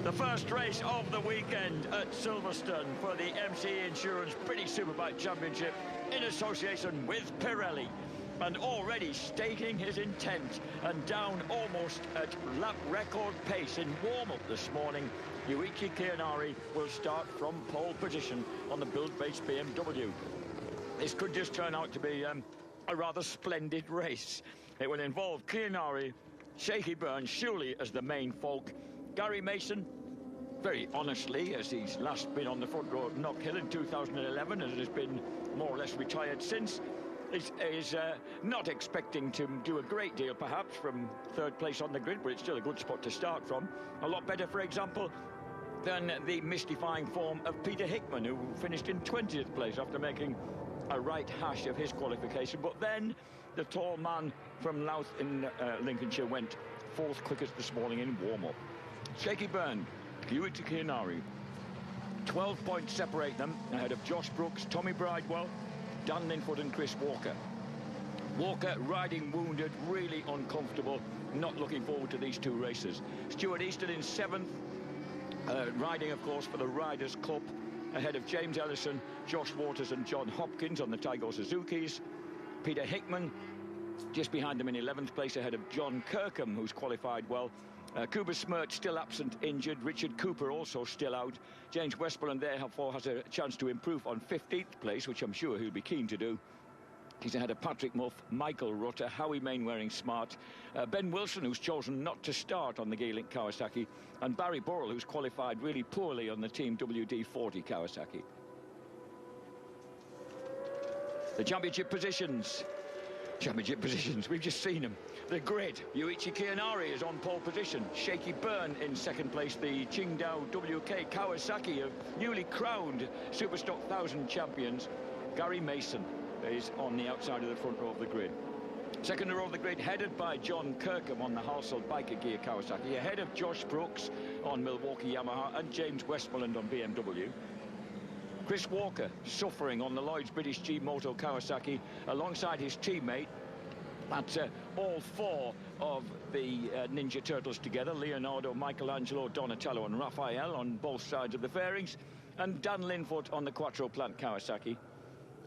The first race of the weekend at Silverstone for the MC Insurance British Superbike Championship in association with Pirelli. And already stating his intent and down almost at lap record pace in warm-up this morning, Yuichi Kiyanari will start from pole position on the build-based BMW. This could just turn out to be a rather splendid race. It will involve Kiyanari, Shaky Byrne, surely as the main folk, Gary Mason, very honestly, as he's last been on the front row at Knock Hill in 2011 and has been more or less retired since, is not expecting to do a great deal, perhaps, from third place on the grid, but it's still a good spot to start from. A lot better, for example, than the mystifying form of Peter Hickman, who finished in 20th place after making a right hash of his qualification. But then the tall man from Louth in Lincolnshire went fourth quickest this morning in warm-up. Shaky Byrne, Yuichi Kiyanari. 12 points separate them ahead of Josh Brooks, Tommy Bridewell, Dan Linford and Chris Walker. Walker riding wounded, really uncomfortable, not looking forward to these two races. Stuart Easton in 7th, riding, of course, for the Riders' Cup, ahead of James Ellison, Josh Waters and John Hopkins on the Taigo Suzukis. Peter Hickman just behind them in 11th place, ahead of John Kirkham, who's qualified well. Cooper Smirch still absent, injured. Richard Cooper also still out. James Westmoreland therefore has a chance to improve on 15th place, which I'm sure he'll be keen to do. He's ahead of Patrick Muff, Michael Rutter, Howie Mainwaring Smart, Ben Wilson, who's chosen not to start on the Geelink Kawasaki, and Barry Burrell, who's qualified really poorly on the Team WD-40 Kawasaki. The championship positions, we've just seen them. The grid, Yuichi Kiyanari is on pole position. Shaky Byrne in second place. The Qingdao WK Kawasaki, of newly crowned Superstock 1000 champions. Gary Mason is on the outside of the front row of the grid. Second row of the grid, headed by John Kirkham on the Halsell Biker Gear Kawasaki, ahead of Josh Brooks on Milwaukee Yamaha and James Westmoreland on BMW. Chris Walker suffering on the Lloyd's British G Moto Kawasaki alongside his teammate. That's all four of the Ninja Turtles together: Leonardo, Michelangelo, Donatello and Raphael on both sides of the fairings, and Dan Linford on the Quattro Plant Kawasaki.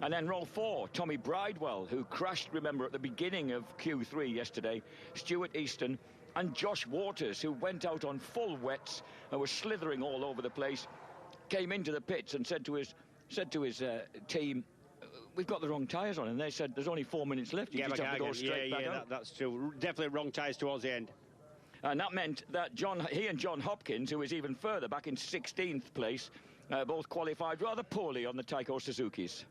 And then row 4, Tommy Bridewell, who crashed, remember, at the beginning of Q3 yesterday, Stuart Easton, and Josh Waters, who went out on full wets and was slithering all over the place, came into the pits and said to his team, "We've got the wrong tyres on," and they said, "There's only 4 minutes left. You just have to go straight back out." That's true. Definitely wrong tyres towards the end. And that meant that he and John Hopkins, who was even further back in 16th place, both qualified rather poorly on the Taigo Suzukis.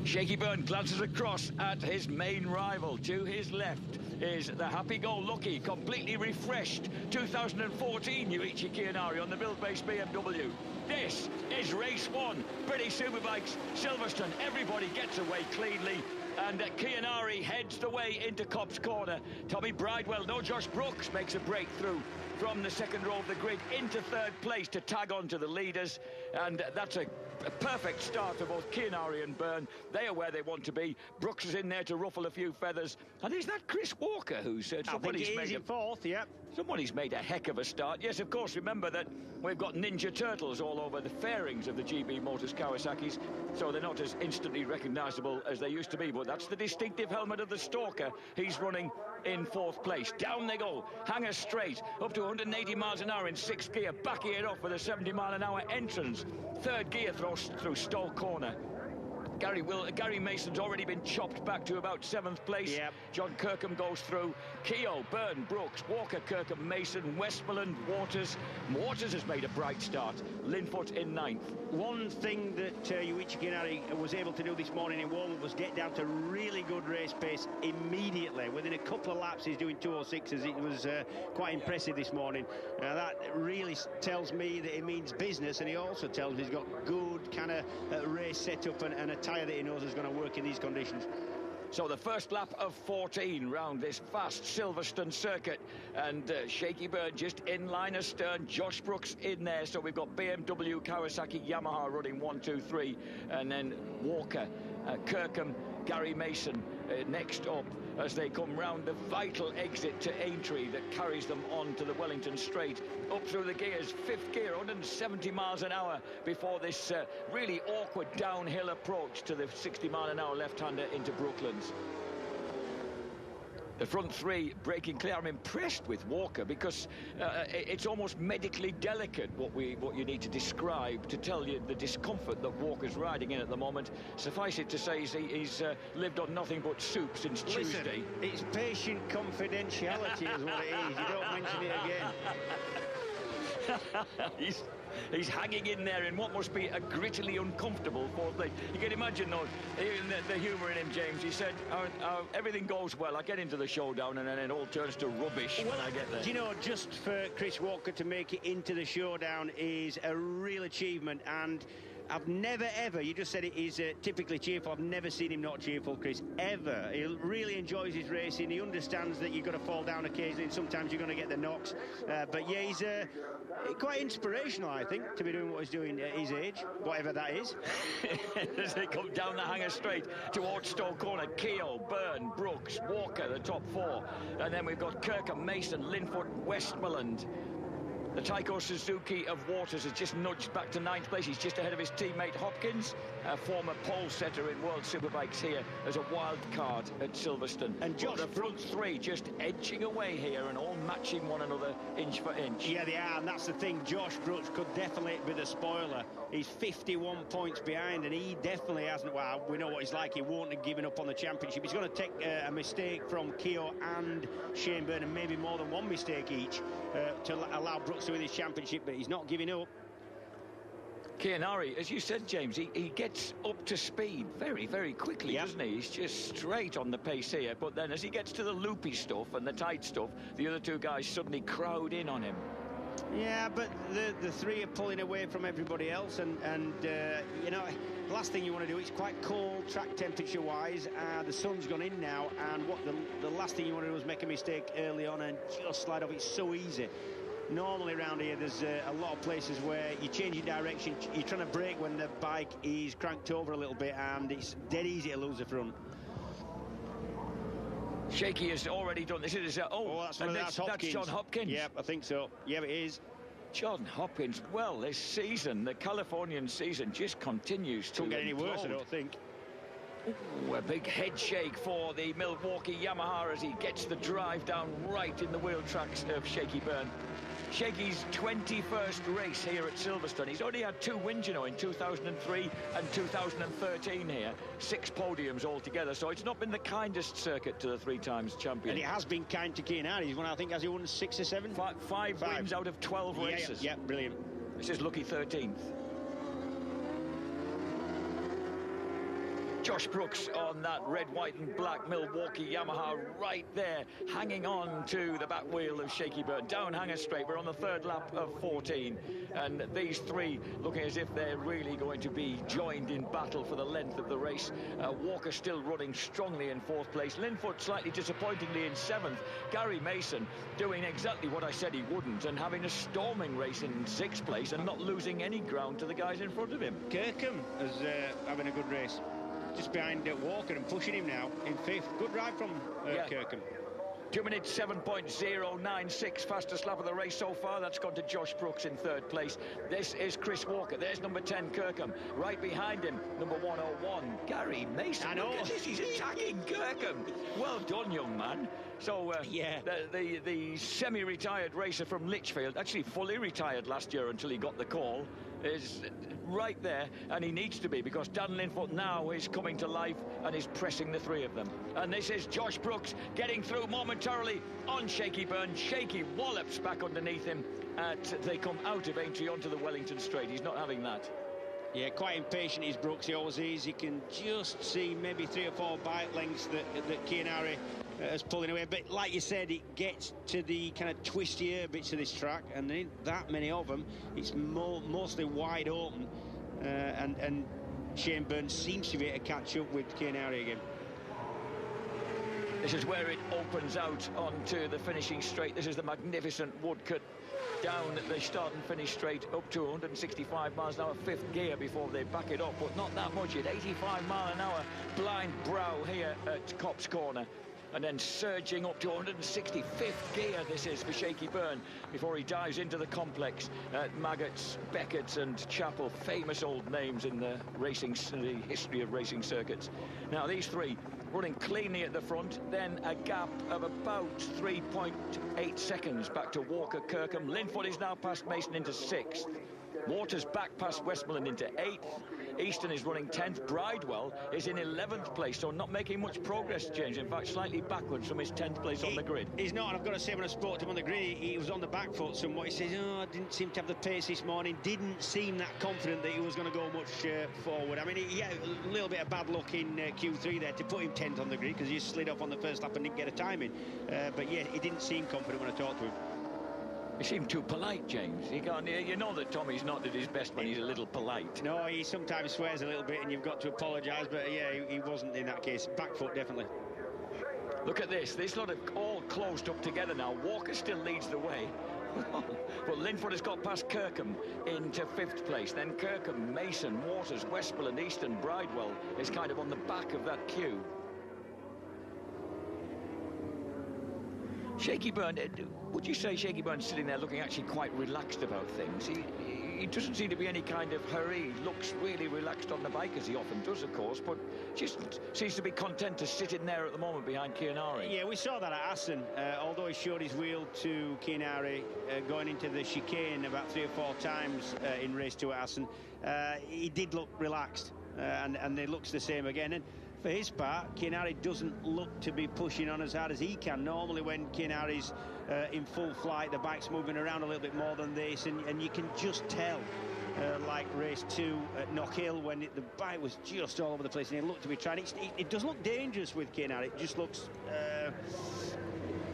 Shaky Byrne glances across at his main rival. To his left is the happy-go-lucky, completely refreshed 2014 Yuichi Kiyanari on the build-based BMW. This is race 1, British Superbikes, Silverstone. Everybody gets away cleanly, and Kiyanari heads the way into Cobb's Corner. Tommy Bridewell, no, Josh Brooks makes a breakthrough from the second row of the grid into third place to tag on to the leaders, and that's a perfect start for both Kiyanari and Byrne. They are where they want to be. Brooks is in there to ruffle a few feathers, and is that Chris Walker who's somebody's made in fourth? Yep. Somebody's made a heck of a start. Yes, of course, remember that we've got Ninja Turtles all over the fairings of the GB Motors Kawasaki's, so they're not as instantly recognizable as they used to be, but that's the distinctive helmet of the Stalker. He's running in fourth place. Down they go, hanger straight, up to 180 miles an hour in sixth gear, backing it off with a 70 mile an hour entrance. Third gear through Stoll Corner. Gary Mason's already been chopped back to about 7th place. Yep. John Kirkham goes through. Keogh, Byrne, Brooks, Walker, Kirkham, Mason, Westmoreland, Waters. Waters has made a bright start. Linfoot in 9th. One thing that Yuichi Kiyanari was able to do this morning in warm-up was get down to really good race pace immediately. Within a couple of laps, he's doing 206s. It was quite impressive this morning. That really tells me that he means business, and he also tells me he's got good kind of race setup and a tyre that he knows is going to work in these conditions. So the first lap of 14 round this fast Silverstone circuit, and Shaky Byrne just in line astern, Josh Brooks in there. So we've got BMW, Kawasaki, Yamaha running 1, 2, 3, and then Walker, Kirkham, Gary Mason next up as they come round the vital exit to Aintree that carries them on to the Wellington Straight. Up through the gears, 5th gear, 170 miles an hour before this really awkward downhill approach to the 60 mile an hour left-hander into Brooklands. The front three breaking clear. I'm impressed with Walker because it's almost medically delicate what you need to describe to tell you the discomfort that Walker's riding in at the moment. Suffice it to say he's lived on nothing but soup since Tuesday. It's patient confidentiality is what it is. You don't mention it again. He's hanging in there in what must be a grittily uncomfortable fourth place. You can imagine, though, the humour in him, James. He said, everything goes well. I get into the showdown and then it all turns to rubbish when I get there. Do you know, just for Chris Walker to make it into the showdown is a real achievement. And I've never, ever, you just said it, he's typically cheerful. I've never seen him not cheerful, Chris, ever. He really enjoys his racing. He understands that you've got to fall down occasionally and sometimes you're going to get the knocks. But yeah, he's quite inspirational, I think, to be doing what he's doing at his age, whatever that is. As they come down the Hanger Straight towards Stowe Corner, Keogh, Byrne, Brooks, Walker, the top four. And then we've got Kirkham, Mason, Linfoot, Westmoreland. The Taiko Suzuki of Waters has just nudged back to 9th place. He's just ahead of his teammate Hopkins, a former pole setter in World Superbikes here as a wild card at Silverstone. And Josh, the front three just edging away here and all matching one another inch for inch. Yeah, they are, and that's the thing. Josh Brooks could definitely be the spoiler. He's 51 points behind, and he definitely hasn't. Well, we know what he's like. He won't have given up on the championship. He's going to take a mistake from Keogh and Shane Byrne, and maybe more than one mistake each to allow Brooks to win his championship, but he's not giving up. Chianari, as you said, James, he gets up to speed very, very quickly, doesn't he? He's just straight on the pace here, but then as he gets to the loopy stuff and the tight stuff, the other two guys suddenly crowd in on him. Yeah, but the three are pulling away from everybody else, and you know, the last thing you want to do, it's quite cold track temperature wise, the sun's gone in now, and what the last thing you want to do is make a mistake early on and just slide off. It's so easy. Normally around here there's a lot of places where you change your direction, you're trying to brake when the bike is cranked over a little bit, and it's dead easy to lose the front. Shaky has already done this. That's Hopkins. That's John Hopkins. Yep, I think so. Yeah, it is. John Hopkins, well, this season, the Californian season, just continues to Couldn't get any worse, I don't think. Ooh, a big head shake for the Milwaukee Yamaha as he gets the drive down right in the wheel tracks of Shaky Byrne. Shaky's 21st race here at Silverstone. He's only had 2 wins, you know, in 2003 and 2013 here. 6 podiums altogether, so it's not been the kindest circuit to the 3 times champion. And it has been kind to Chianari. He's won, I think, has he won 6 or 7? Five wins out of 12 races. Yeah, brilliant. This is lucky 13th. Josh Brooks on that red, white and black Milwaukee Yamaha right there, hanging on to the back wheel of Shaky Byrne. Down Hanger Straight, we're on the 3rd lap of 14, and these three looking as if they're really going to be joined in battle for the length of the race. Walker still running strongly in 4th place. Linfoot slightly disappointingly in 7th. Gary Mason doing exactly what I said he wouldn't, and having a storming race in 6th place and not losing any ground to the guys in front of him. Kirkham is having a good race. Just behind Walker and pushing him now in 5th. Good ride from Kirkham. 2 minutes 7.096, fastest lap of the race so far. That's gone to Josh Brooks in 3rd place. This is Chris Walker. There's number 10 Kirkham. Right behind him, number 101 Gary Mason. I know. Look at this, he's attacking Kirkham. Well done, young man. So the semi-retired racer from Lichfield, actually fully retired last year until he got the call, is right there, and he needs to be, because Dan Linfoot now is coming to life and is pressing the 3 of them. And this is Josh Brooks getting through momentarily on Shaky Byrne. Shaky wallops back underneath him as they come out of Aintree onto the Wellington Straight. He's not having that. Yeah, quite impatient is Brooks. He always is. You can just see maybe 3 or 4 bike lengths that Chianari is pulling away. But like you said, it gets to the kind of twistier bits of this track, and there ain't that many of them. It's mostly wide open, and Shane Byrne seems to be able to catch up with Chianari again. This is where it opens out onto the finishing straight. This is the magnificent woodcut down the start and finish straight up to 165 miles an hour, fifth gear before they back it up, but not that much at 85 mile an hour, blind brow here at Copse Corner. And then surging up to 165th gear, this is for Shaky Byrne, before he dives into the complex. Maggots, Beckett and Chappell, famous old names in the history of racing circuits. Now these three running cleanly at the front, then a gap of about 3.8 seconds back to Walker Kirkham. Linfoot is now past Mason into 6th. Waters back past Westmoreland into 8th. Easton is running 10th. Bridewell is in 11th place, so not making much progress, James. In fact, slightly backwards from his 10th place on the grid. He's not, and I've got to say, when I spoke to him on the grid, he was on the back foot somewhat. He says, oh, I didn't seem to have the pace this morning. Didn't seem that confident that he was going to go much forward. I mean, he had a little bit of bad luck in Q3 there to put him 10th on the grid, because he just slid off on the first lap and didn't get a time in. But yeah, he didn't seem confident when I talked to him. He seemed too polite, James. You know that Tommy's not at his best when he's a little polite. No, he sometimes swears a little bit and you've got to apologise, but yeah, he wasn't in that case. Back foot, definitely. Look at this. This lot are all closed up together now. Walker still leads the way. But Linfoot has got past Kirkham into 5th place. Then Kirkham, Mason, Waters, Westmoreland, Easton, Bridewell is kind of on the back of that queue. Shaky Byrne, would you say Shaky Byrne's sitting there looking actually quite relaxed about things? He doesn't seem to be any kind of hurry. He looks really relaxed on the bike, as he often does, of course, but just seems to be content to sit in there at the moment behind Chianari. Yeah, we saw that at Assen, although he showed his wheel to Chianari going into the chicane about 3 or 4 times in race 2 at Assen. He did look relaxed, and it looks the same again. And for his part, Chianari doesn't look to be pushing on as hard as he can. Normally when Chianari's in full flight, the bike's moving around a little bit more than this, and you can just tell, like race 2 at Knockhill, when the bike was just all over the place and he looked to be trying. It does look dangerous with Chianari. It just looks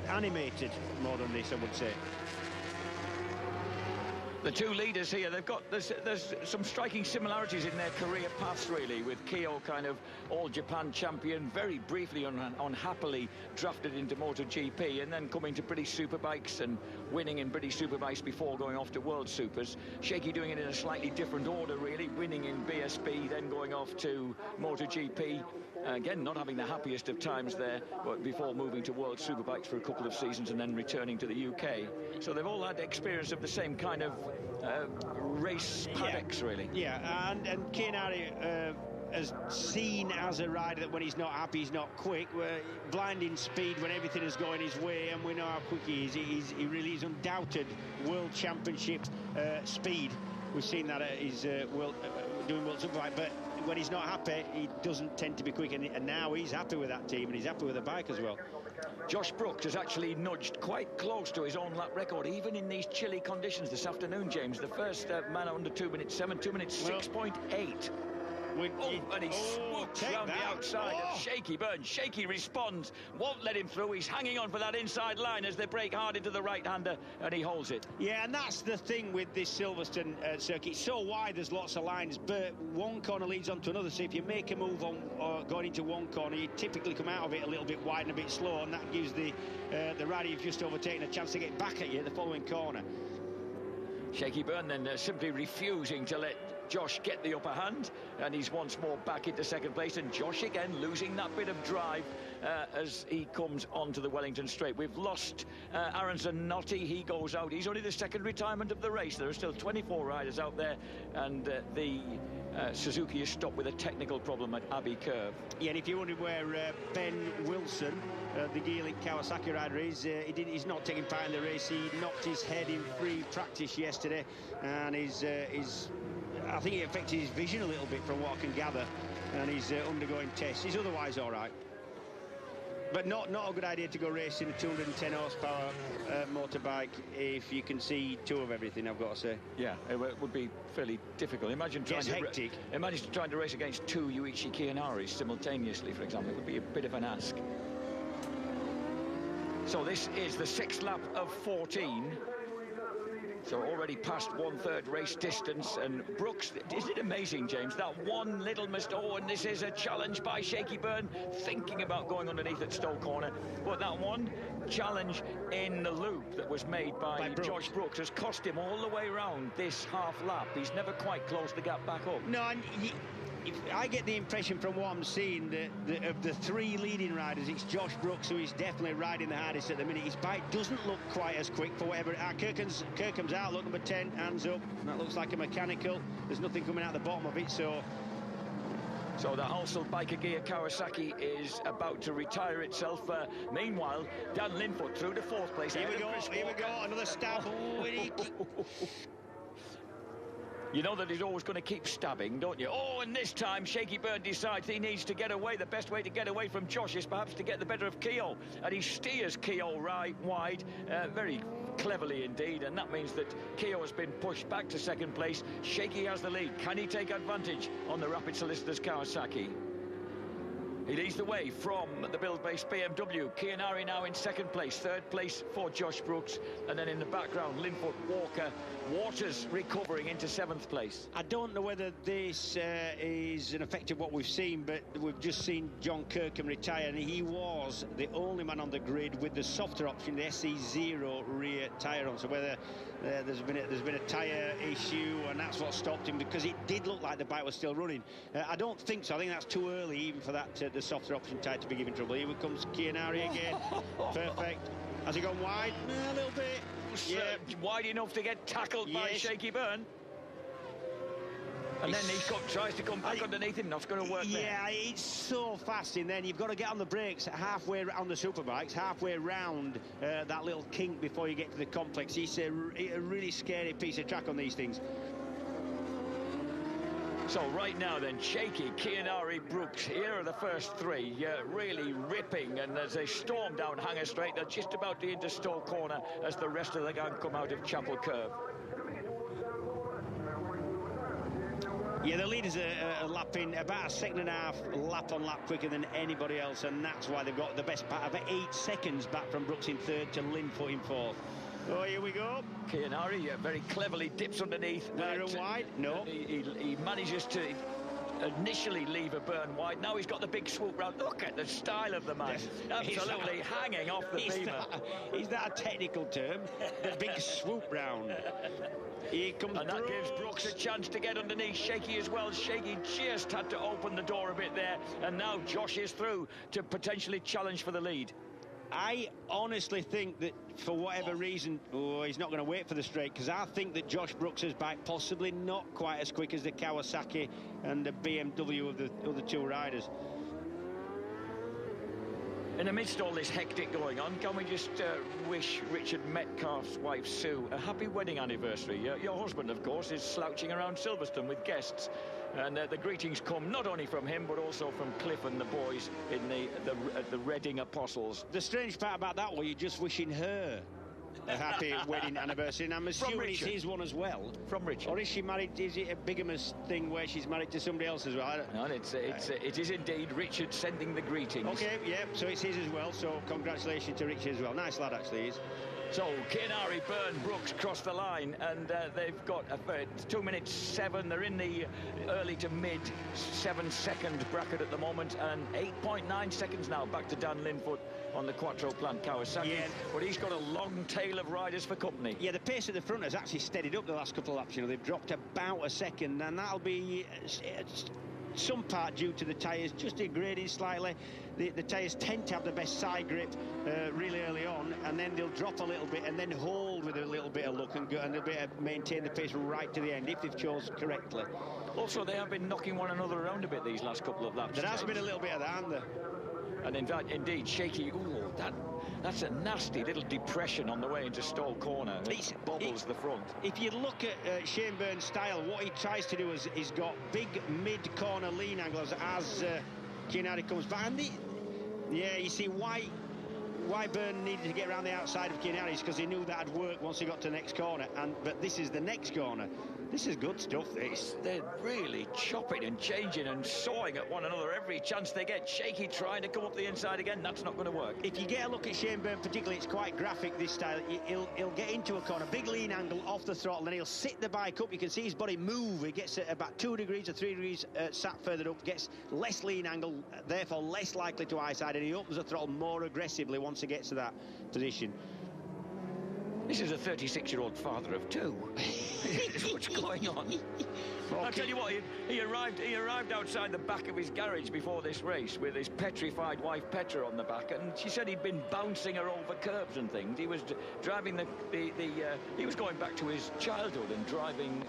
animated more than this, I would say. The two leaders here, there's some striking similarities in their career paths, really, with Keogh kind of all-Japan champion, very briefly unhappily drafted into MotoGP, and then coming to British Superbikes and winning in British Superbikes before going off to World Supers. Shaky doing it in a slightly different order, really, winning in BSB, then going off to MotoGP. Again, not having the happiest of times there, but before moving to World Superbikes for a couple of seasons and then returning to the UK. So they've all had experience of the same kind of race paddocks, really. Yeah, and Chianari as seen as a rider that when he's not happy, he's not quick. Blinding speed when everything is going his way, and we know how quick he is. He really is undoubted World Championship speed. We've seen that at his doing World Superbike, but when he's not happy, he doesn't tend to be quick, and now he's happy with that team, and he's happy with the bike as well. Josh Brooks has actually nudged quite close to his own lap record, even in these chilly conditions this afternoon, James. The first man under 2 minutes 7, 2 minutes 6.8. And he swoops round the outside of Shaky Byrne. Shaky responds, won't let him through. He's hanging on for that inside line as they break hard into the right-hander, and he holds it. Yeah, and that's the thing with this Silverstone circuit. It's so wide, there's lots of lines, but one corner leads on to another. So if you make a move on going into one corner, you typically come out of it a little bit wide and a bit slow, and that gives the rider you've just overtaken a chance to get back at you at the following corner. Shaky Byrne then simply refusing to let Josh get the upper hand, and he's once more back into second place, and Josh again losing that bit of drive as he comes onto the Wellington Straight. We've lost Aaron Zanotti. He goes out. He's only the second retirement of the race. There are still 24 riders out there, and the Suzuki is stopped with a technical problem at Abbey Curve. Yeah, and if you wondered where Ben Wilson, the Geely Kawasaki rider, is, he's not taking part in the race. He knocked his head in free practice yesterday, and I think it affected his vision a little bit from what I can gather, and he's undergoing tests. He's otherwise all right. But not a good idea to go racing a 210 horsepower motorbike if you can see 2 of everything, I've got to say. Yeah, it would be fairly difficult. Imagine trying to race against 2 Yuichi Chianaris simultaneously, for example. It would be a bit of an ask. So this is the 6th lap of 14. So already past 1/3 race distance, and Brooks, isn't it amazing, James, that one little mistake? Oh, and this is a challenge by Shaky Byrne, thinking about going underneath at Stowe Corner, but that one challenge in the loop that was made by Josh Brooks has cost him all the way around this half lap. He's never quite closed the gap back up. No, and I get the impression from what I'm seeing that of the three leading riders, it's Josh Brooks who is definitely riding the hardest at the minute. His bike doesn't look quite as quick for whatever. Kirkham's out, look, number 10, hands up. That looks like a mechanical. There's nothing coming out the bottom of it, so the Halsell Biker Gear Kawasaki is about to retire itself. Meanwhile, Dan Linfoot through to 4th place. Here we go, another stab. You know that he's always going to keep stabbing, don't you? Oh, and this time Shaky Byrne decides he needs to get away. The best way to get away from Josh is perhaps to get the better of Keogh. And he steers Keogh right wide, very cleverly indeed. And that means that Keogh has been pushed back to 2nd place. Shaky has the lead. Can he take advantage on the Rapid Solicitors Kawasaki? He leads the way from the build-based BMW. Kianari now in 2nd place. 3rd place for Josh Brooks. And then in the background, Linfoot, Walker, Waters recovering into 7th place. I don't know whether this is an effect of what we've seen, but we've just seen John Kirkham retire, and he was the only man on the grid with the softer option, the SC0 rear tyre on. So whether there's been a tyre issue, and that's what stopped him, because it did look like the bike was still running. I don't think so. I think that's too early even for that the softer option tyre to be giving trouble. Here comes Kianari again. Perfect. Has he gone wide? A little bit. Yeah, wide enough to get tackled by Shaky Byrne. And then he tries to come back underneath him. That's going to work there. Yeah, it's so fast in there. You've got to get on the brakes halfway on the Superbikes, halfway round that little kink before you get to the complex. It's a really scary piece of track on these things. So right now then, Shaky, Kianari, Brooks, here are the first three, really ripping, and as they storm down Hanger Straight, they're just about to into Stowe Corner as the rest of the gang come out of Chapel Curve. Yeah, the leaders are lapping about a 2.5 lap on lap quicker than anybody else, and that's why they've got the best part of 8 seconds back from Brooks in 3rd to Linfoot in 4th. Oh, here we go. Kianari very cleverly dips underneath. Wide? No. He manages to initially leave a Byrne wide. Now he's got the big swoop round. Look at the style of the man. Absolutely hanging off the beamer. Is that a technical term? The big swoop round. Here comes and that gives Brooks a chance to get underneath. Shaky as well. Shaky just had to open the door a bit there. And now Josh is through to potentially challenge for the lead. I honestly think that for whatever reason, he's not going to wait for the straight, because I think that Josh Brooks's bike possibly not quite as quick as the Kawasaki and the BMW of the other two riders. In the midst of all this hectic going on, can we just wish Richard Metcalf's wife Sue a happy wedding anniversary? Your husband, of course, is slouching around Silverstone with guests, and the greetings come not only from him but also from Cliff and the boys in the Reading Apostles. The strange part about that was you're just wishing her a happy wedding anniversary, and I'm assuming it's his one as well. From Richard. Or is she married? Is it a bigamous thing where she's married to somebody else as well? No, it is indeed Richard sending the greetings. Okay, yeah, so it's his as well, so congratulations to Richard as well. Nice lad, actually, he is. So Kianari, Byrne, Brooks cross the line, and they've got 2 minutes 7. They're in the early to mid 7-second bracket at the moment, and 8.9 seconds now back to Dan Linfoot on the Quattro Plant Kawasaki. Yeah. But he's got a long tail of riders for company. Yeah, the pace at the front has actually steadied up the last couple of laps. You know, they've dropped about a second, and that'll be some part due to the tyres just degrading slightly. The tyres tend to have the best side grip really early on, and then they'll drop a little bit and then hold with a little bit of luck and they'll be able to maintain the pace right to the end if they've chosen correctly. Also, they have been knocking one another around a bit these last couple of laps. There has been a little bit of that, hasn't there? And in fact, indeed, Shaky, that's a nasty little depression on the way into Stowe Corner. It bobbles the front. If you look at Shane Byrne's style, what he tries to do is he's got big mid-corner lean angles as Kianari comes back. And you see why Byrne needed to get around the outside of Kianari is because he knew that'd work once he got to the next corner. But this is the next corner. This is good stuff, this. They're really chopping and changing and sawing at one another every chance they get. Shaky trying to come up the inside again. That's not going to work. If you get a look at Shane Byrne particularly, it's quite graphic, this style. He'll get into a corner, big lean angle off the throttle, and he'll sit the bike up. You can see his body move. He gets about 2 degrees or 3 degrees sat further up, gets less lean angle, therefore less likely to high side, and he opens the throttle more aggressively once he gets to that position. This is a 36-year-old father of 2. What's going on? I'll tell you what, he arrived outside the back of his garage before this race with his petrified wife Petra on the back, and she said he'd been bouncing her over curbs and things. He was driving he was going back to his childhood and driving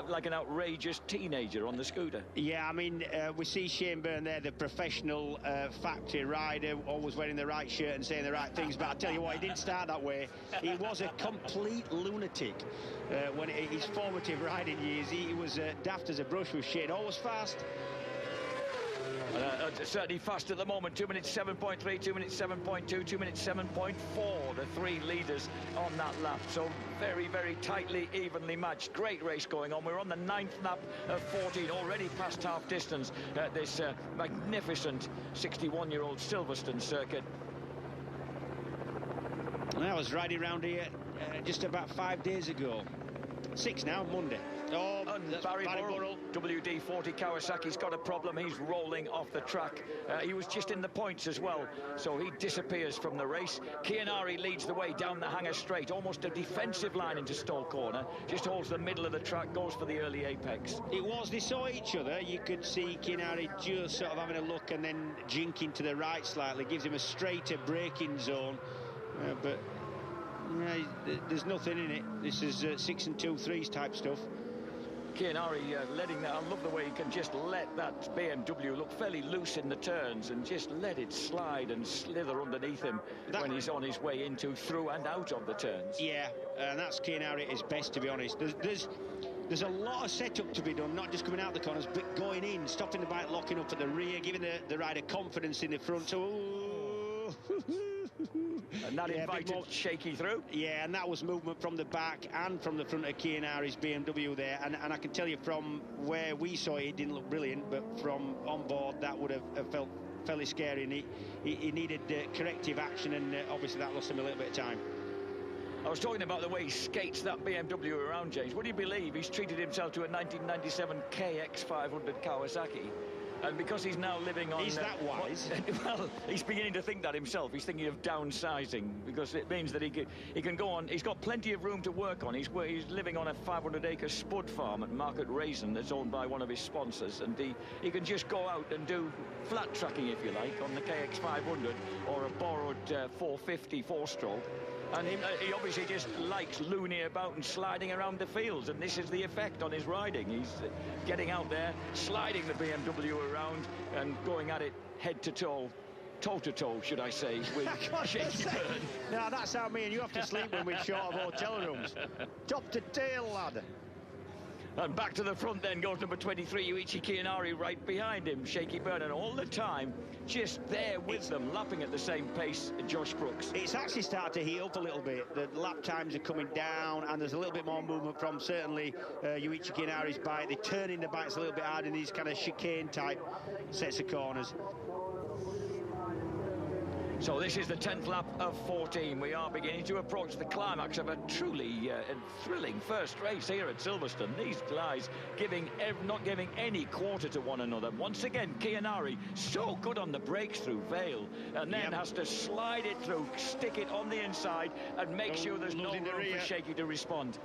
like an outrageous teenager on the scooter. Yeah, I mean, we see Shane Byrne there, the professional factory rider, always wearing the right shirt and saying the right things, but I tell you what, he didn't start that way. He was a complete lunatic when his formative riding years. He was daft as a brush with Shane, always fast. Certainly fast at the moment. 2 minutes 7.3, 2 minutes 7.2, 2 minutes 7.4, the 3 leaders on that lap. So very, very tightly, evenly matched. Great race going on. We're on the 9th lap of 14, already past half distance at this magnificent 61-year-old Silverstone circuit. I was riding around here just about 5 days ago. 6 now, Monday. Oh, and Barry Burrell, WD-40 Kawasaki's got a problem. He's rolling off the track. He was just in the points as well, so he disappears from the race. Chianari leads the way down the Hanger Straight, almost a defensive line into Stall Corner. Just holds the middle of the track, goes for the early apex. It was, they saw each other. You could see Chianari just sort of having a look and then jinking to the right slightly. Gives him a straighter braking zone, but there's nothing in it. This is 6 and 2/3 type stuff. Chianari letting that. I love the way he can just let that BMW look fairly loose in the turns and just let it slide and slither underneath him when he's on his way into, through and out of the turns. Yeah, and that's Chianari at his best, to be honest. There's a lot of setup to be done, not just coming out the corners, but going in, stopping the bike, locking up at the rear, giving the rider confidence in the front. So, and that invited Shaky through. Yeah, and that was movement from the back and from the front of Chianari's BMW there. And I can tell you from where we saw it, it didn't look brilliant, but from on board, that would have felt fairly scary. And he needed corrective action, and obviously that lost him a little bit of time. I was talking about the way he skates that BMW around, James. Would you believe he's treated himself to a 1997 KX500 Kawasaki? And because he's now living on... He's that wise? Well, he's beginning to think that himself. He's thinking of downsizing, because it means that he can go on. He's got plenty of room to work on. He's living on a 500-acre spud farm at Market Raisin that's owned by one of his sponsors. And he can just go out and do flat tracking, if you like, on the KX500 or a borrowed 450 four-stroke. And he obviously just likes looning about and sliding around the fields, and this is the effect on his riding. He's getting out there, sliding the BMW around and going at it head to toe, toe to toe, should I say, with Shaky Byrne. No, that's how me and you have to sleep when we're short of hotel rooms. Top to tail, lad. And back to the front then goes number 23, Yuichi Chianari, right behind him. Shaky Byrne, and all the time just there with them, lapping at the same pace, Josh Brooks. It's actually started to heat up a little bit. The lap times are coming down, and there's a little bit more movement from certainly Yuichi Chianari's bike. They're turning the bikes a little bit hard in these kind of chicane type sets of corners. So this is the 10th lap of 14. We are beginning to approach the climax of a truly thrilling first race here at Silverstone. These guys not giving any quarter to one another. Once again, Chianari so good on the brakes through Vale, and then has to slide it through, stick it on the inside, and make sure there's no room for Shaky to respond.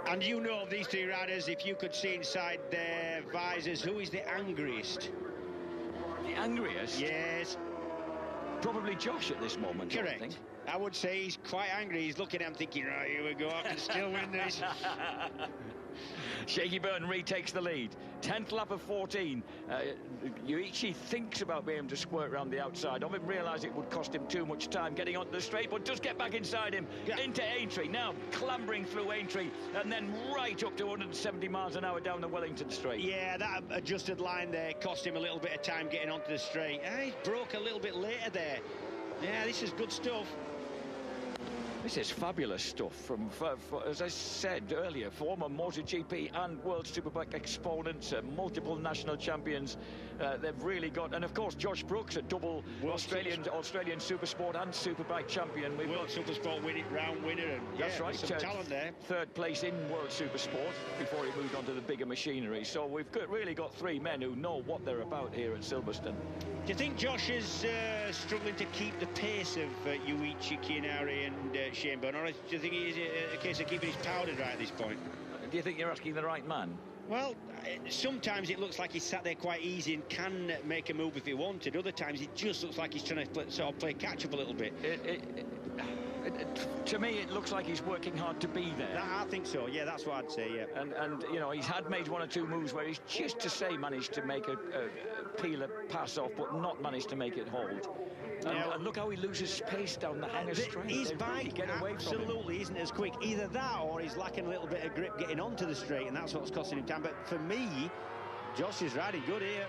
And you know of these three riders, if you could see inside their visors, who is the angriest? The angriest? Yes. Probably Josh at this moment. Correct. I think. I would say he's quite angry. He's looking at him thinking, right, here we go, I can still win this. Shaky Byrne retakes the lead. 10th lap of 14. Yuichi thinks about being able to squirt around the outside of him, realised it would cost him too much time getting onto the straight, but does get back inside him, into Aintree. Now clambering through Aintree, and then right up to 170 miles an hour down the Wellington straight. Yeah, that adjusted line there cost him a little bit of time getting onto the straight. He broke a little bit later there. Yeah, this is good stuff. This is fabulous stuff from, as I said earlier, former MotoGP and World Superbike exponents, multiple national champions. They've really got, and of course Josh Brooks, a double Australian Supersport and Superbike champion. We've World got Supersport round winner, and that's right, some talent there. Third place in World Supersport before he moved on to the bigger machinery. So we've really got three men who know what they're about here at Silverstone. Do you think Josh is struggling to keep the pace of Yuichi Kianari and Shane Byrne, or do you think it is a case of keeping his powder dry at this point? Do you think you're asking the right man? Well, sometimes it looks like he's sat there quite easy and can make a move if he wanted. Other times it just looks like he's trying to play catch-up a little bit. To me, it looks like he's working hard to be there. I think so, yeah, that's what I'd say, yeah. And you know, he's had made one or two moves where he's just to say managed to make a peel a pass off, but not managed to make it hold. And look how he loses space down the hangar straight. His they bike really get away absolutely isn't as quick. Either that or he's lacking a little bit of grip getting onto the straight, and that's what's costing him time. But for me, Josh is riding good here.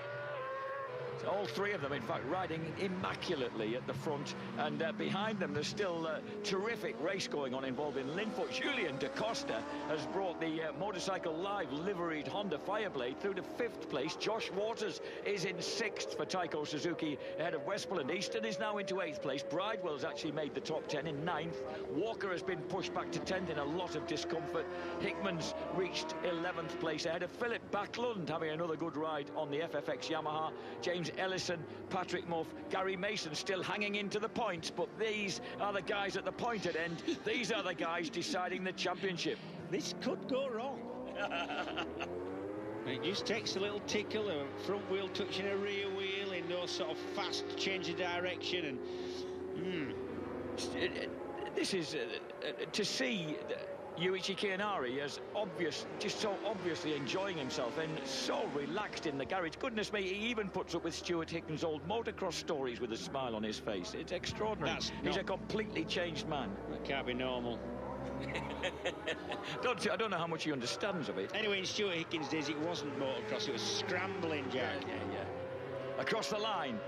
All three of them, in fact, riding immaculately at the front, and behind them there's still a terrific race going on involving Linfoot. Julian Da Costa has brought the Motorcycle Live liveried Honda Fireblade through to 5th place. Josh Waters is in 6th for Taiko Suzuki ahead of Westpool. Easton is now into 8th place. Bridewell's actually made the top 10 in 9th. Walker has been pushed back to 10th in a lot of discomfort. Hickman's reached 11th place ahead of Philip Backlund, having another good ride on the FFX Yamaha. James Ellison, Patrick Muff, Gary Mason still hanging into the points, but these are the guys at the pointed end. These are the guys deciding the championship. This could go wrong. It just takes a little tickle, a front wheel touching a rear wheel in those sort of fast change of direction, and this is to see Yuichi Kianari as just so obviously enjoying himself and so relaxed in the garage. Goodness me, he even puts up with Stuart Hickman's old motocross stories with a smile on his face. It's extraordinary. He's a completely changed man. That can't be normal. I don't know how much he understands of it. Anyway, in Stuart Hickman's days, it wasn't motocross, it was scrambling, Jack. Yeah. Across the line,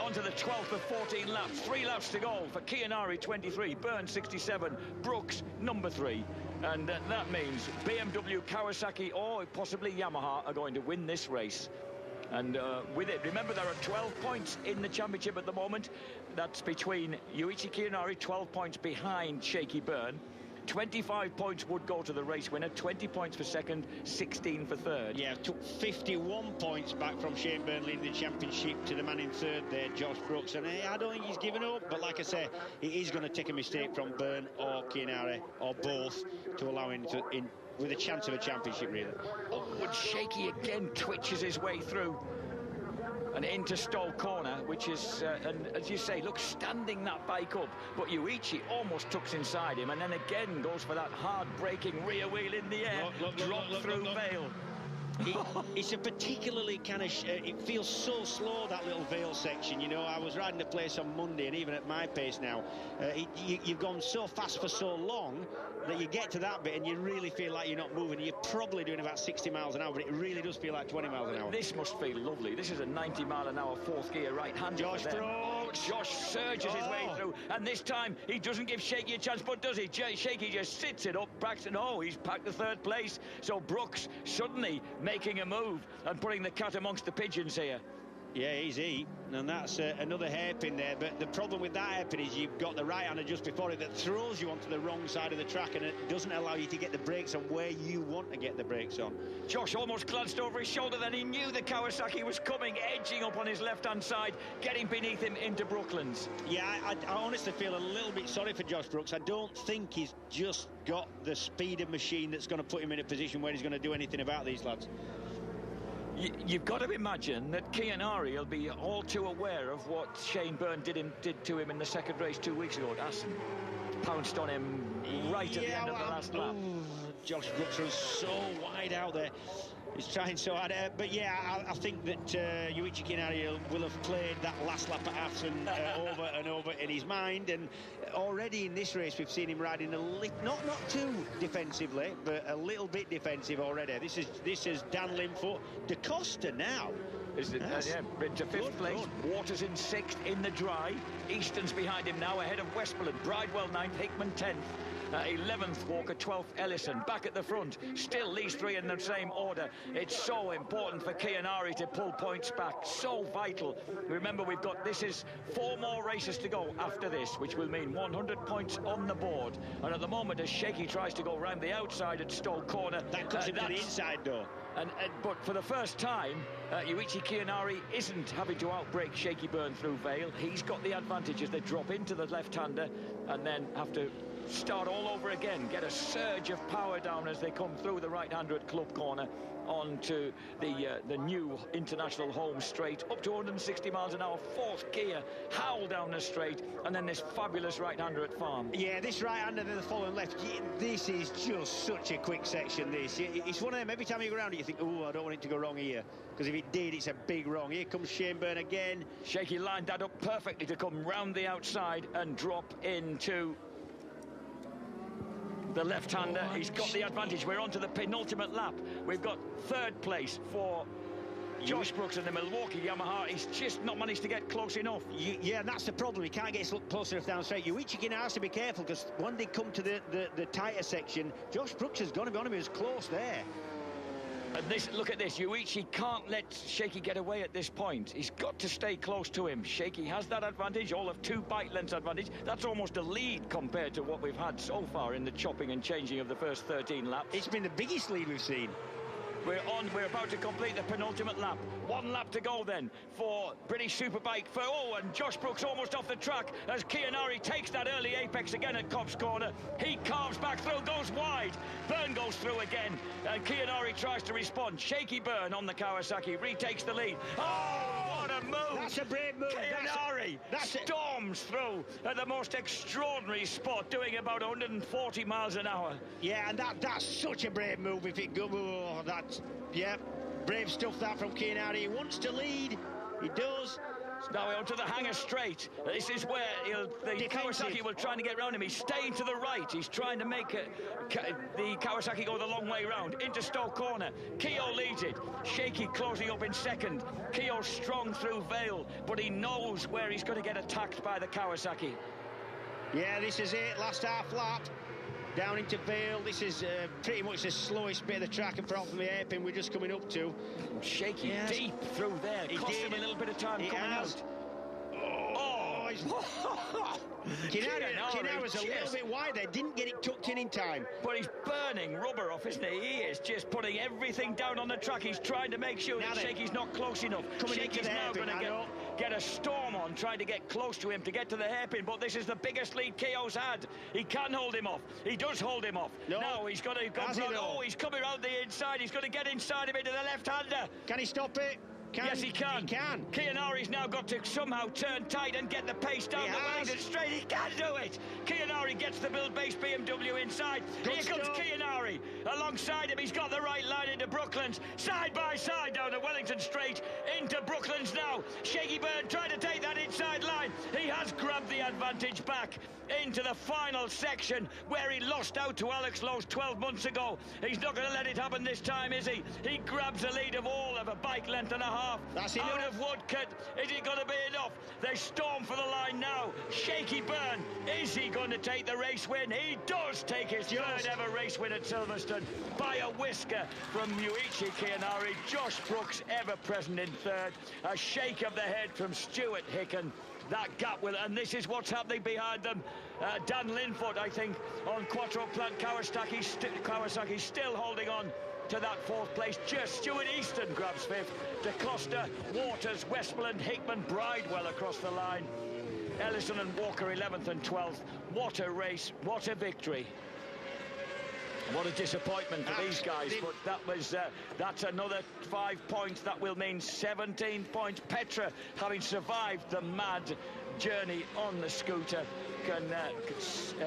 onto the 12th of 14 laps. 3 laps to go for Kianari, 23, Byrne, 67, Brooks, number 3. And that means BMW, Kawasaki, or possibly Yamaha are going to win this race. And with it, remember, there are 12 points in the championship at the moment. That's between Yuichi Kianari, 12 points behind Shaky Byrne. 25 points would go to the race winner, 20 points for second, 16 for third. Yeah, took 51 points back from Shane Byrne leading the championship to the man in third there, Josh Brooks. And I don't think he's given up, but like I say, he is going to take a mistake from Byrne or Kianari, or both, to allow him to, with a chance of a championship, really. Upward Shaky again twitches his way through and into Stowe Corner, which is, and as you say, look, standing that bike up, but Yuichi almost tucks inside him and then again goes for that hard braking rear wheel in the air, drop through Vale. It's a particularly kind of it feels so slow, that little Vale section. You know, I was riding the place on Monday, and even at my pace now, you've gone so fast for so long that you get to that bit and you really feel like you're not moving. You're probably doing about 60 miles an hour, but it really does feel like 20 miles an hour. This must feel lovely. This is a 90 mile an hour fourth gear right hand. Josh Brooks. Josh surges his way through, and this time he doesn't give Shaky a chance, but does he? Shaky just sits it up, backs, and he's packed the third place. So Brooks suddenly making a move and putting the cat amongst the pigeons here. Yeah, easy, and that's another hairpin there. But the problem with that hairpin is you've got the right-hander just before it that throws you onto the wrong side of the track, and it doesn't allow you to get the brakes on where you want to get the brakes on. Josh almost glanced over his shoulder, then he knew the Kawasaki was coming, edging up on his left-hand side, getting beneath him into Brooklands. Yeah, I honestly feel a little bit sorry for Josh Brooks. I don't think he's just got the speed of machine that's going to put him in a position where he's going to do anything about these lads. You've got to imagine that Kianari will be all too aware of what Shane Byrne did to him in the second race 2 weeks ago. Assen pounced on him right at the end of the last lap. Josh Brooks was so wide out there. He's trying so hard. But yeah, I think that Yuichi Kianari will have played that last lap at Assen over and over in his mind. And already in this race, we've seen him riding not too defensively, but a little bit defensive already. This is Dan Linfoot. Da Costa now Is it? Yes. Yeah, into fifth place. Waters in sixth in the dry. Easton's behind him now, ahead of Westmoreland. Bridewell ninth, Hickman 10th. 11th Walker, 12th Ellison. Back at the front, still these three in the same order. It's so important for Kianari to pull points back, so vital. Remember, this is 4 more races to go after this, which will mean 100 points on the board. And at the moment, as Shaky tries to go round the outside at Stowe Corner, that comes into the inside door. But for the first time, Yuichi Kianari isn't having to outbrake Shaky Byrne through Vale. He's got the advantage as they drop into the left-hander and then have to start all over again, get a surge of power down as they come through the right-hander at Club Corner onto the new international home straight, up to 160 miles an hour, 4th gear, howl down the straight, and then this fabulous right-hander at Farm. Yeah, this right-hander, then the following left, this is just such a quick section, this. It's one of them, every time you go around it, you think, oh, I don't want it to go wrong here, because if it did, it's a big wrong. Here comes Shane Byrne again. Shaky lined that up perfectly to come round the outside and drop into the left-hander. He's got the advantage. We're on to the penultimate lap. We've got 3rd place for Josh Brooks in the Milwaukee Yamaha. He's just not managed to get close enough. Yeah, and that's the problem. He can't get close enough down straight. Yuichi has to be careful, because when they come to the tighter section, Josh Brooks has gone on him. He was close there. And look at this, Yuichi can't let Shaky get away at this point. He's got to stay close to him. Shaky has that advantage, all of 2 bike lengths advantage. That's almost a lead compared to what we've had so far in the chopping and changing of the first 13 laps. It's been the biggest lead we've seen. We're about to complete the penultimate lap. 1 lap to go then for British Superbike. And Josh Brooks almost off the track as Kianari takes that early apex again at Cobb's Corner. He carves back through, goes wide. Byrne goes through again, and Kianari tries to respond. Shaky Byrne on the Kawasaki retakes the lead. Oh, what a move! That's a brave move. Kianari storms through at the most extraordinary spot, doing about 140 miles an hour. Yeah, and that's such a brave move. If it goes, yeah, brave stuff that from Kianari. He wants to lead. He does. Now we're onto the hanger straight. This is where the Kawasaki will try to get round him. He's staying to the right. He's trying to make the Kawasaki go the long way round into Stowe Corner. Keogh leads it. Shaky closing up in second. Keogh strong through Vale, but he knows where he's going to get attacked by the Kawasaki. Yeah, this is it. Last half lap. Down into Vale. This is pretty much the slowest bit of the track apart from the hairpin we're just coming up to. Shaky deep through there. Cost him a little bit of time coming out. Kianari was a little bit wide there, didn't get it tucked in time. But he's burning rubber off, isn't he? He is just putting everything down on the track. He's trying to make sure that Shaky's not close enough. Shaky's now going to get a storm on, trying to get close to him to get to the hairpin, but this is the biggest lead Keogh's had. He can hold him off. He does hold him off. Now he's got to come round. Oh, he's coming around the inside. He's going to get inside of it to the left-hander. Can he stop it? Yes, he can. He can. Kianari's now got to somehow turn tight and get the pace down the Wellington straight. He can do it. Kianari gets the Build-Base BMW inside. Here comes Kianari. Alongside him, he's got the right line into Brooklands. Side by side down the Wellington straight into Brooklands now. Shaky Byrne trying to take that inside line. He has grabbed the advantage back into the final section where he lost out to Alex Lowe's 12 months ago. He's not going to let it happen this time, is he? He grabs a lead of all of a bike length and a half. That's enough. Out of Woodcote. Is it going to be enough? They storm for the line now. Shaky Byrne. Is he going to take the race win? He does take his third ever race win at Silverstone by a whisker from Yuichi Kianari. Josh Brooks ever present in third. A shake of the head from Stuart Hicken. That gap and this is what's happening behind them. Dan Linfoot, I think, on Quattro Plant Kawasaki still holding on to that 4th place. Just Stuart Easton grabs 5th. DeCosta, Waters, Westmoreland, Hickman, Bridewell across the line. Ellison and Walker 11th and 12th. What a race, what a victory. What a disappointment for these guys, but that's another 5 points. That will mean 17 points. Petra, having survived the mad journey on the scooter, can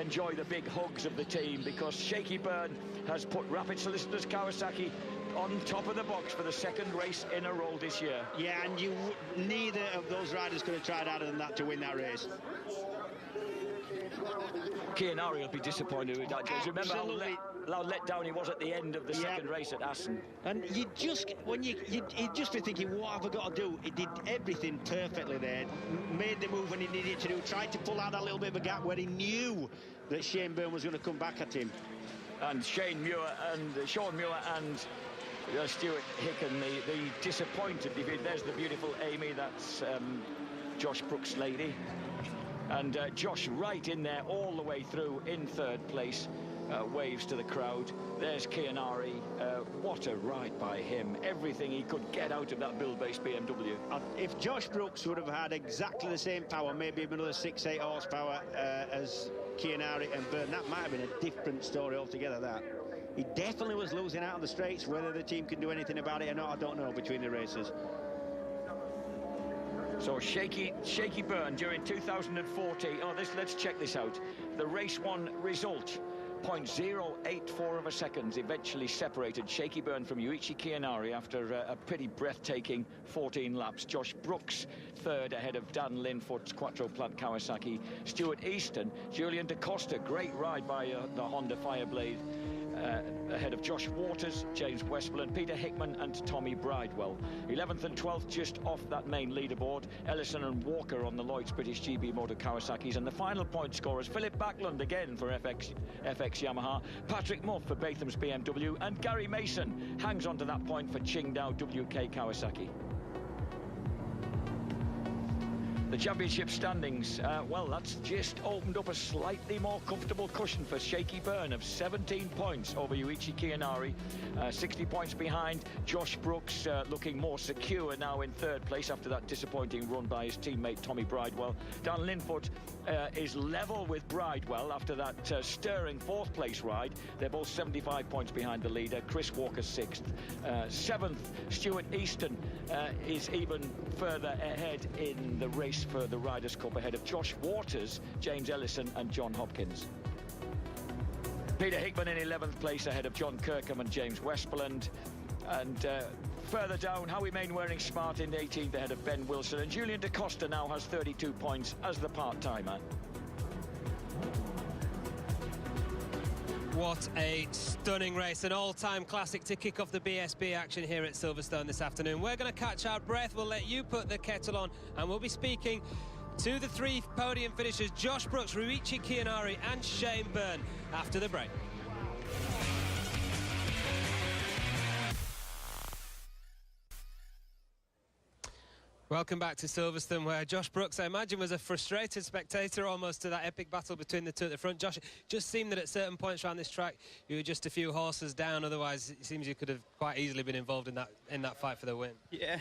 enjoy the big hugs of the team, because Shaky Byrne has put Rapid Solicitors Kawasaki on top of the box for the 2nd race in a row this year. Yeah, and neither of those riders could have tried harder than that to win that race. Kianari will be disappointed with that. Remember let down he was at the end of the second race at Assen. And you just, you'd just be thinking, what have I got to do? He did everything perfectly there, made the move when he needed to do, tried to pull out that little bit of a gap where he knew that Shane Byrne was going to come back at him. And Sean Muir and Stuart Hicken, the disappointed defeat. There's the beautiful Amy, that's Josh Brooks' lady. And Josh right in there all the way through in third place. Waves to the crowd. There's Chianari. What a ride by him. Everything he could get out of that build-based BMW. If Josh Brooks would have had exactly the same power, maybe another 6-8 horsepower as Chianari and Byrne, that might have been a different story altogether, that. He definitely was losing out on the straights. Whether the team can do anything about it or not, I don't know, between the races. So shaky Byrne during 2014. Let's check this out. The race 1 result. 0.084 of a second eventually separated Shaky Byrne from Yuichi Chianari after a pretty breathtaking 14 laps. Josh Brooks third ahead of Dan Linfoot's Quattro Plant Kawasaki. Stuart Easton, Julian Da Costa, great ride by the Honda Fireblade. Ahead of Josh Waters, James Westmoreland, Peter Hickman and Tommy Bridewell. 11th and 12th just off that main leaderboard. Ellison and Walker on the Lloyd's British GB Motor Kawasaki's. And the final point scorers, Philip Backlund again for FX Yamaha, Patrick Muff for Batham's BMW, and Gary Mason hangs on to that point for Qingdao WK Kawasaki. The championship standings, well, that's just opened up a slightly more comfortable cushion for Shaky Byrne of 17 points over Yuichi Chianari, 60 points behind. Josh Brooks looking more secure now in third place after that disappointing run by his teammate Tommy Bridewell. Dan Linfoot is level with Bridewell after that stirring fourth place ride. They're both 75 points behind the leader. Chris Walker sixth. Seventh, Stuart Easton is even further ahead in the race for the Riders' Cup, ahead of Josh Waters, James Ellison and John Hopkins. Peter Hickman in 11th place ahead of John Kirkham and James Westmoreland. And further down, Howie Mainwaring Smart in 18th ahead of Ben Wilson. And Julian Da Costa now has 32 points as the part-timer. What a stunning race, an all-time classic to kick off the BSB action here at Silverstone this afternoon. We're going to catch our breath, we'll let you put the kettle on, and we'll be speaking to the 3 podium finishers, Josh Brooks, Yuichi Chianari and Shane Byrne, after the break. Welcome back to Silverstone, where Josh Brooks, I imagine, was a frustrated spectator almost to that epic battle between the two at the front. Josh, it just seemed that at certain points around this track, you were just a few horses down. Otherwise, it seems you could have quite easily been involved in that fight for the win. Yeah.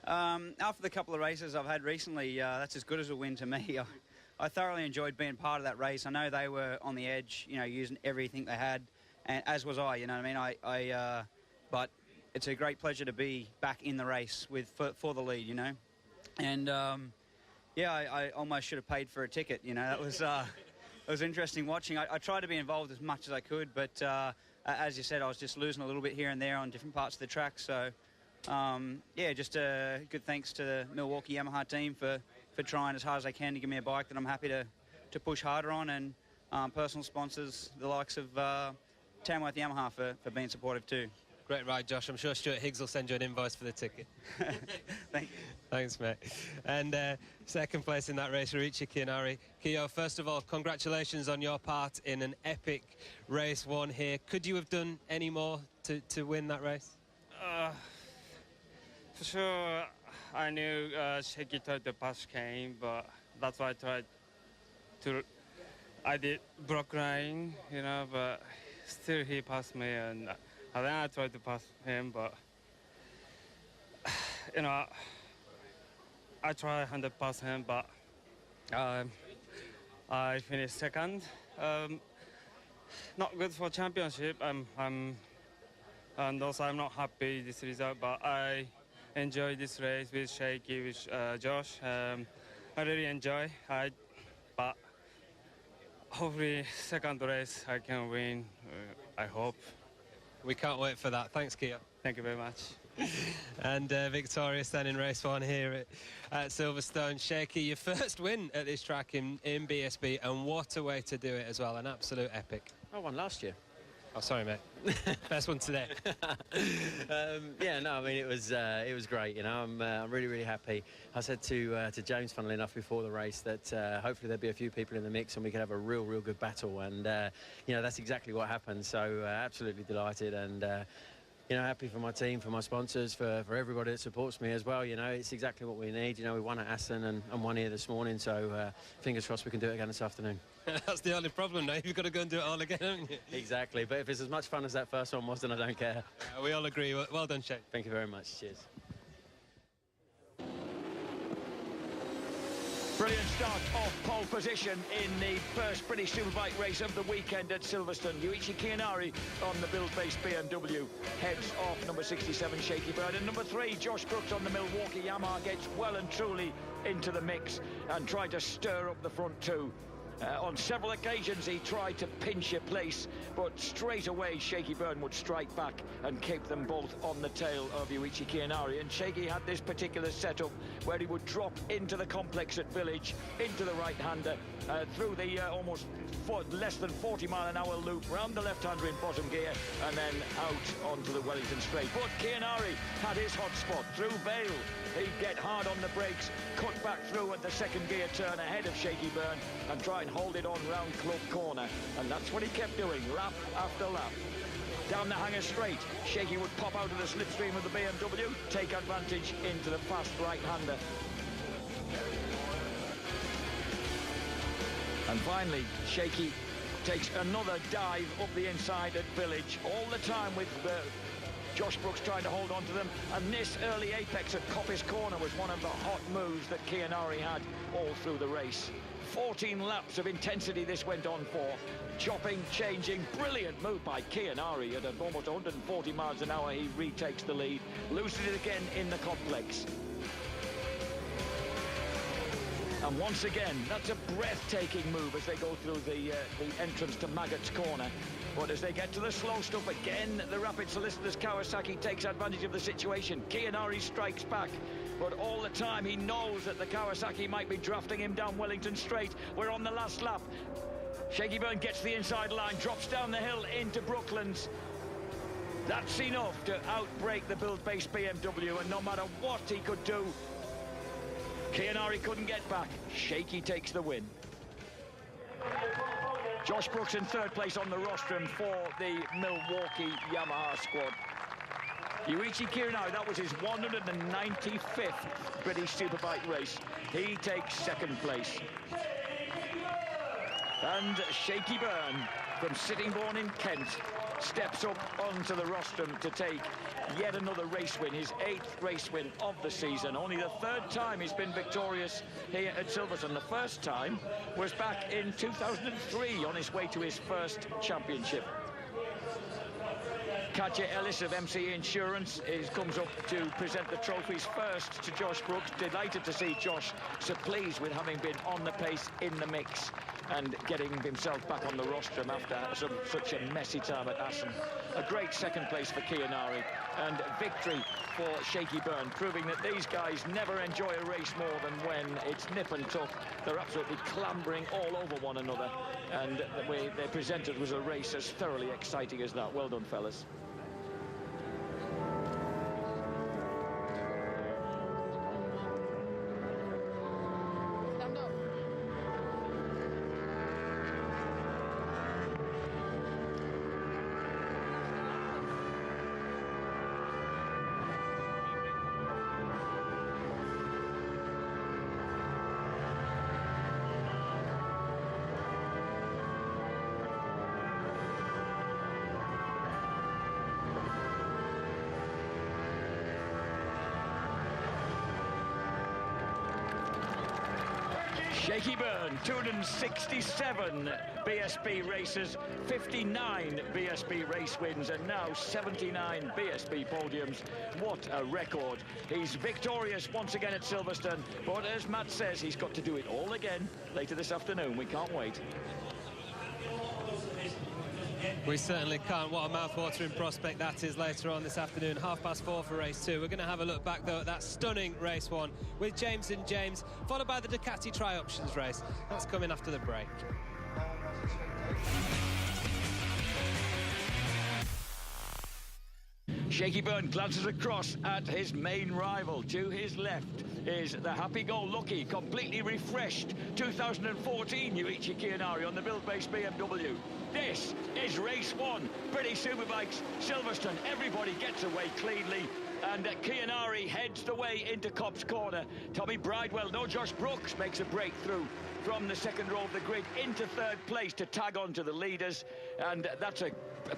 After the couple of races I've had recently, that's as good as a win to me. I thoroughly enjoyed being part of that race. I know they were on the edge, you know, using everything they had, and as was I. You know what I mean? But it's a great pleasure to be back in the race for the lead, you know. And yeah, I almost should have paid for a ticket, you know. That was it was interesting watching. I tried to be involved as much as I could, but as you said, I was just losing a little bit here and there on different parts of the track. So yeah, just good thanks to the Milwaukee Yamaha team for trying as hard as they can to give me a bike that I'm happy to push harder on, and personal sponsors, the likes of Tamworth Yamaha for being supportive too. Great ride, Josh. I'm sure Stuart Higgs will send you an invoice for the ticket. Thank you. Thanks, mate. And second place in that race, Yuichi Chianari. Kyo, first of all, congratulations on your part in an epic race won here. Could you have done any more to win that race? For sure, I knew Shaky tried to pass Kane, but that's why I tried to. I did block line, you know, but still he passed me, and then I tried to pass him, but you know, I tried 100 pass him, but I finished second. Not good for championship. And also I'm not happy this result, but I enjoy this race with Shaky, with Josh. I really enjoy. But hopefully second race I can win. I hope. We can't wait for that. Thanks, Kyo. Thank you very much. And victorious then in race one here at Silverstone. Shaky, your first win at this track in BSB, and what a way to do it as well. An absolute epic. I won last year. Oh, sorry, mate. Best one today. Yeah, no, I mean it was great. You know, I'm really, really happy. I said to James, funnily enough, before the race that hopefully there'd be a few people in the mix and we could have a real good battle. And you know, that's exactly what happened. So absolutely delighted and. You know, happy for my team, for my sponsors, for everybody that supports me as well. You know, it's exactly what we need. You know, we won at Aston and won here this morning, so fingers crossed we can do it again this afternoon. That's the only problem now. You've got to go and do it all again, haven't you? Exactly, but if it's as much fun as that first one was, then I don't care. We all agree. Well done, Shane. Thank you very much. Cheers. Brilliant start off pole position in the first British Superbike race of the weekend at Silverstone. Yuichi Kiyanari on the build-based BMW heads off number 67, Shaky Bird. And number 3, Josh Brooks on the Milwaukee Yamaha gets well and truly into the mix and tried to stir up the front two. On several occasions he tried to pinch a place, but straight away Shaky Byrne would strike back and keep them both on the tail of Yuichi Kiyanari. And Shaky had this particular setup where he would drop into the complex at Village, into the right-hander, through the almost less than 40-mile-an-hour loop, round the left-hander in bottom gear, and then out onto the Wellington Straight. But Kiyanari had his hot spot through Vale. He'd get hard on the brakes, cut back through at the second gear turn ahead of Shaky Byrne and try and hold it on round Club Corner. And that's what he kept doing, lap after lap. Down the hanger straight, Shaky would pop out of the slipstream of the BMW, take advantage into the fast right-hander. And finally, Shaky takes another dive up the inside at Village, all the time with Josh Brooks trying to hold on to them, and this early apex at Coppice Corner was one of the hot moves that Kiyanari had all through the race. 14 laps of intensity this went on for. Chopping, changing, brilliant move by Kiyanari. At almost 140 miles an hour, he retakes the lead, loses it again in the complex. And once again, that's a breathtaking move as they go through the entrance to Maggot's Corner. But as they get to the slow stuff again, the Rapid Solicitors Kawasaki takes advantage of the situation. Kiyanari strikes back, but all the time he knows that the Kawasaki might be drafting him down Wellington Straight. We're on the last lap. Shaky Byrne gets the inside line, drops down the hill into Brooklands. That's enough to outbrake the build-based BMW, and no matter what he could do, Kiyanari couldn't get back. Shaky takes the win. Josh Brooks in third place on the rostrum for the Milwaukee Yamaha squad. Yuichi Kiyanari, that was his 195th British Superbike race. He takes second place. And Shaky Byrne from Sittingbourne in Kent steps up onto the rostrum to take yet another race win, his 8th race win of the season. Only the 3rd time he's been victorious here at Silverstone. The first time was back in 2003 on his way to his first championship. Katja Ellis of MC Insurance comes up to present the trophies first to Josh Brooks. Delighted to see Josh so pleased with having been on the pace in the mix and getting himself back on the rostrum after such a messy time at Assen. A great second place for Kiyanari and victory for Shaky Byrne, proving that these guys never enjoy a race more than when it's nip and tuck. They're absolutely clambering all over one another, and the way they presented was a race as thoroughly exciting as that. Well done, fellas. Shaky Byrne, 267 BSB races, 59 BSB race wins, and now 79 BSB podiums. What a record. He's victorious once again at Silverstone, but as Matt says, he's got to do it all again later this afternoon. We can't wait. We certainly can't. What a mouth-watering prospect that is later on this afternoon. 4:30 for race 2. We're going to have a look back, though, at that stunning race 1 with James and James, followed by the Ducati Tri-Options race. That's coming after the break. Shaky Byrne glances across at his main rival. To his left is the happy-go-lucky, completely refreshed 2014 Yuichi Kiyanari on the Build-Based BMW. This is race one. British Superbikes, Silverstone. Everybody gets away cleanly. And Kiyanari heads the way into Copse Corner. Tommy Bridewell, no Josh Brooks, makes a breakthrough from the second row of the grid into third place to tag on to the leaders. And that's a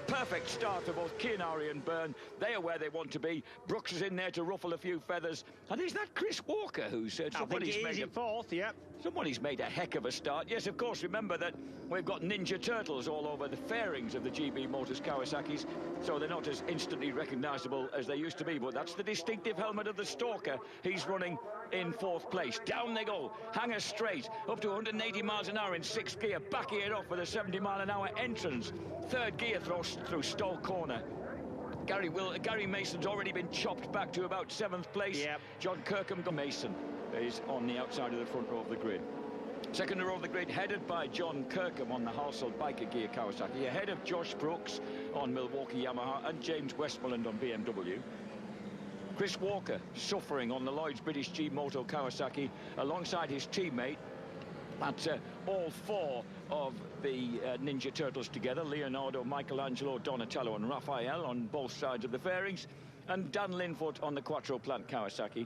perfect start for both Kiyanari and Byrne. They are where they want to be. Brooks is in there to ruffle a few feathers. And is that Chris Walker who's somebody's made in fourth, yeah. Somebody's made a heck of a start. Yes, of course, remember that we've got Ninja Turtles all over the fairings of the GB Motors Kawasaki's, so they're not as instantly recognisable as they used to be, but that's the distinctive helmet of the Stalker. He's running in fourth place. Down they go, hanger straight, up to 180 miles an hour in sixth gear, backing it off with a 70 mile an hour entrance. Third gear through Stoll Corner. Gary Mason's already been chopped back to about seventh place. Yep. John Kirkham Mason is on the outside of the front row of the grid. Second row of the grid headed by John Kirkham on the Halsell Biker Gear Kawasaki, ahead of Josh Brooks on Milwaukee Yamaha and James Westmoreland on BMW. Chris Walker suffering on the Lloyd's British G Moto Kawasaki alongside his teammate. That's all four of the Ninja Turtles together: Leonardo, Michelangelo, Donatello and Raphael on both sides of the fairings, and Dan Linfoot on the Quattro Plant Kawasaki.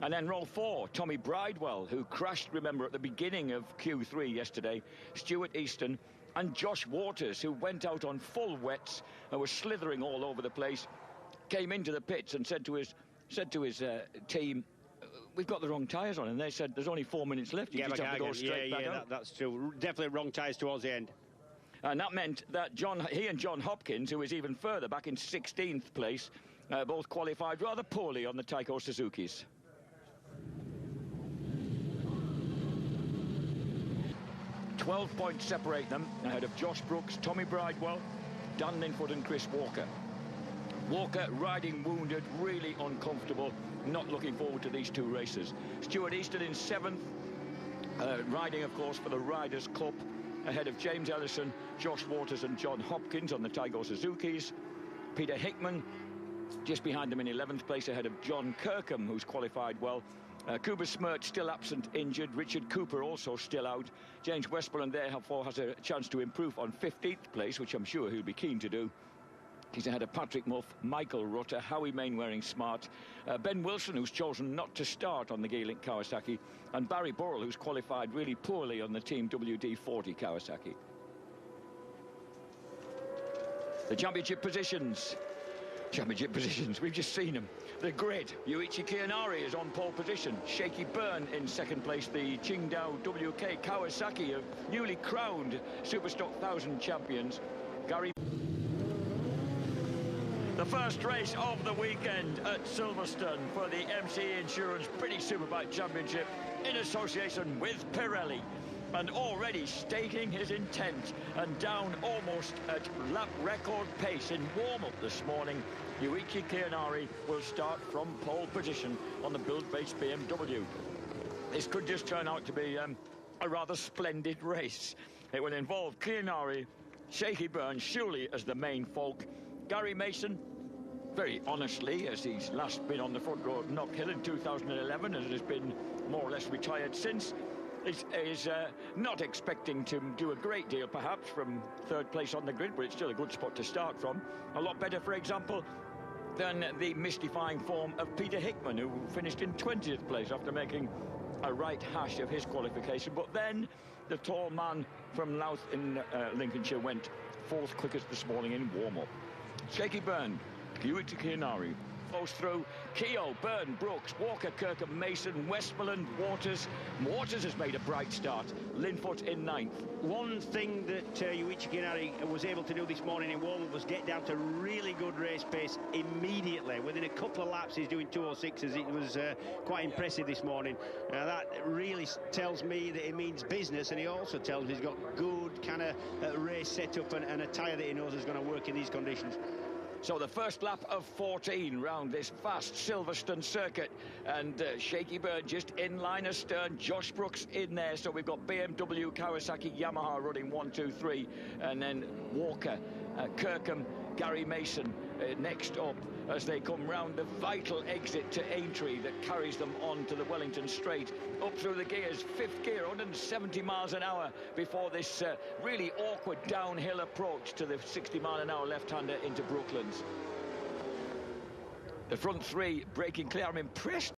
And then row four, Tommy Bridewell, who crashed, remember, at the beginning of Q3 yesterday, Stuart Easton, and Josh Waters, who went out on full wets and was slithering all over the place, came into the pits and said to his team, "We've got the wrong tyres on," and they said, "There's only 4 minutes left. You just have to go straight back out." That's true. Definitely wrong tyres towards the end. And that meant that he and John Hopkins, who was even further back in 16th place, both qualified rather poorly on the Taiko Suzukis. 12 points separate them, ahead of Josh Brooks, Tommy Bridewell, Dan Linfoot and Chris Walker. Walker riding wounded, really uncomfortable, not looking forward to these two races. Stuart Easton in 7th, riding, of course, for the Riders' Cup, ahead of James Ellison, Josh Waters and John Hopkins on the Taigo Suzukis. Peter Hickman just behind them in 11th place, ahead of John Kirkham, who's qualified well. Kuba Smirch still absent, injured. Richard Cooper also still out. James Westmoreland therefore has a chance to improve on 15th place, which I'm sure he'll be keen to do. He's ahead of Patrick Muff, Michael Rutter, Howie Mainwaring Smart, Ben Wilson, who's chosen not to start on the Geelink Kawasaki, and Barry Burrell, who's qualified really poorly on the Team WD-40 Kawasaki. The championship positions, we've just seen them. The grid, Yuichi Kiyanari is on pole position. Shaky Byrne in second place, the Qingdao WK Kawasaki of newly crowned Superstock 1000 champions. The first race of the weekend at Silverstone for the MC Insurance British Superbike Championship in association with Pirelli. And already stating his intent and down almost at lap record pace in warm-up this morning, Yuichi Kiyanari will start from pole position on the Build-Based BMW. This could just turn out to be a rather splendid race. It will involve Kiyanari, Shaky Byrne, surely as the main folk, Gary Mason, very honestly, as he's last been on the front row of Knock Hill in 2011 and has been more or less retired since, is not expecting to do a great deal, perhaps, from third place on the grid, but it's still a good spot to start from. A lot better, for example, than the mystifying form of Peter Hickman, who finished in 20th place after making a right hash of his qualification. But then the tall man from Louth in Lincolnshire went fourth quickest this morning in warm-up. Shaky Byrne, Yuichi Kiyanari goes through. Keogh, Byrne, Brooks, Walker, Kirkham, Mason, Westmoreland, Waters. Waters has made a bright start. Linfoot in 9th. One thing that Yuichi Kiyanari was able to do this morning in warm-up was get down to really good race pace immediately. Within a couple of laps, he's doing 206s. It was quite impressive this morning. That really tells me that it means business, and he also tells me he's got good kind of race setup and a tyre that he knows is going to work in these conditions. So the first lap of 14 round this vast Silverstone circuit, and Shaky Byrne just in line astern, Josh Brooks in there. So we've got BMW, Kawasaki, Yamaha running 1, 2, 3, and then Walker, Kirkham, Gary Mason next up as they come round the vital exit to Aintree that carries them on to the Wellington Straight. Up through the gears, 5th gear, 170 miles an hour before this really awkward downhill approach to the 60 mile an hour left-hander into Brooklands. The front three breaking clear. I'm impressed